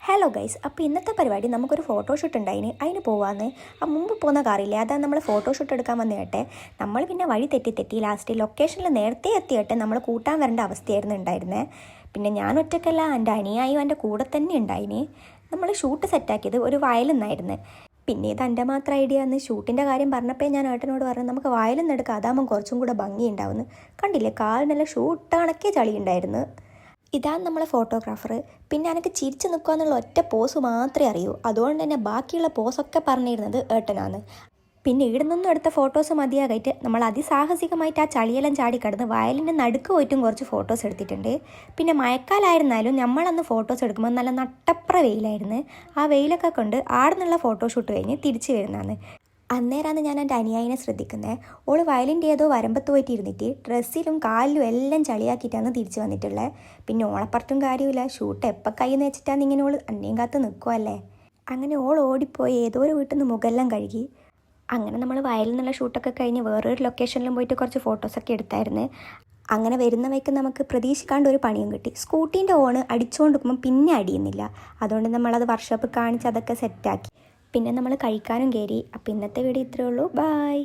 Hello guys, അപ്പോൾ ഇന്നത്തെ പരിപാടി നമുക്കൊരു ഫോട്ടോഷൂട്ട് ഉണ്ടായിന്. അതിന് പോവാന്ന് മുമ്പ് പോകുന്ന കാറില്ലേ, അതാണ് നമ്മൾ ഫോട്ടോഷൂട്ട് എടുക്കാൻ വന്നു കേട്ടെ. നമ്മൾ പിന്നെ വഴി തെറ്റി ലാസ്റ്റ് ലൊക്കേഷനിൽ നേരത്തെ എത്തിയിട്ട് നമ്മൾ കൂട്ടാൻ വരേണ്ട അവസ്ഥയായിരുന്നു ഉണ്ടായിരുന്നത്. പിന്നെ ഞാൻ ഒറ്റയ്ക്കല്ല, എൻ്റെ അനിയായും എൻ്റെ കൂടെ തന്നെ ഉണ്ടായിന്. നമ്മൾ ഷൂട്ട് സെറ്റാക്കിയത് ഒരു വയലിന്നായിരുന്നു. പിന്നെ ഇത് എൻ്റെ മാത്രം ഐഡിയ എന്ന് ഷൂട്ടിൻ്റെ കാര്യം പറഞ്ഞപ്പോൾ ഞാൻ ഏട്ടനോട് പറഞ്ഞു, നമുക്ക് വയലിൽ എടുക്കാം, അതാകുമ്പോൾ കുറച്ചും കൂടെ ഭംഗി ഉണ്ടാവുന്നു. കണ്ടില്ലേ, കാലിനെല്ലാം ഷൂട്ട് കണക്കേ ചളി ഉണ്ടായിരുന്നു. ഇതാണ് നമ്മളെ ഫോട്ടോഗ്രാഫർ. പിന്നെ എനിക്ക് ചിരിച്ച് നിൽക്കുക എന്നുള്ള ഒറ്റ പോസ് മാത്രമേ അറിയൂ. അതുകൊണ്ട് തന്നെ ബാക്കിയുള്ള പോസൊക്കെ പറഞ്ഞിരുന്നത് ഏട്ടനാണ്. പിന്നെ ഇവിടെ നിന്നും എടുത്ത ഫോട്ടോസ് മതിയാകായിട്ട് നമ്മൾ അതിസാഹസികമായിട്ട് ആ ചളിയെല്ലാം ചാടിക്കടന്ന് വയലിൻ്റെ നടുക്ക് പോയിട്ടും കുറച്ച് ഫോട്ടോസ് എടുത്തിട്ടുണ്ട്. പിന്നെ മഴക്കാലമായിരുന്നാലും നമ്മളന്ന് ഫോട്ടോസ് എടുക്കുമ്പോൾ നല്ല നട്ടപ്ര വെയിലായിരുന്നു. ആ വെയിലൊക്കെ കൊണ്ട് ആടുന്നുള്ള ഫോട്ടോഷൂട്ട് കഴിഞ്ഞ് തിരിച്ചു വരുന്നതാണ്. അന്നേരമാണ് ഞാൻ എൻ്റെ അനിയായിനെ ശ്രദ്ധിക്കുന്നത്. ഓള് വയലിൻ്റെ ഏതോ വരമ്പത്ത് പോയിട്ട് ഇരുന്നിട്ട് ഡ്രസ്സിലും കാലിലും എല്ലാം ചളിയാക്കിയിട്ടാണ് തിരിച്ചു വന്നിട്ടുള്ളത്. പിന്നെ ഓളപ്പുറത്തും കാര്യമില്ല, ഷൂട്ട് എപ്പോൾ കയ്യിൽ നിന്ന് വെച്ചിട്ടാണ് ഇങ്ങനെ ഓൾ അന്നേം കാത്ത് നിൽക്കുമല്ലേ. അങ്ങനെ ഓൾ ഓടിപ്പോയി ഏതോ ഒരു വീട്ടിൽ നിന്ന് മുഖെല്ലാം കഴുകി. അങ്ങനെ നമ്മൾ വയലിൽ നിന്നുള്ള ഷൂട്ടൊക്കെ കഴിഞ്ഞ് വേറൊരു ലൊക്കേഷനിലും പോയിട്ട് കുറച്ച് ഫോട്ടോസൊക്കെ എടുത്തായിരുന്നു. അങ്ങനെ വരുന്ന വയ്ക്ക് നമുക്ക് പ്രതീക്ഷിക്കാണ്ട് ഒരു പണിയും കിട്ടി. സ്കൂട്ടീൻ്റെ ഓണ് അടിച്ചുകൊണ്ടിരിക്കുമ്പോൾ പിന്നെ അടിയുന്നില്ല. അതുകൊണ്ട് നമ്മളത് വർക്ക്ഷോപ്പ് കാണിച്ച് അതൊക്കെ സെറ്റാക്കി. പിന്നെ നമ്മൾ കഴിക്കാനും കയറി. അപ്പോൾ ഇന്നത്തെ വീഡിയോ ഇത്രയേ ഉള്ളൂ. ബായ്.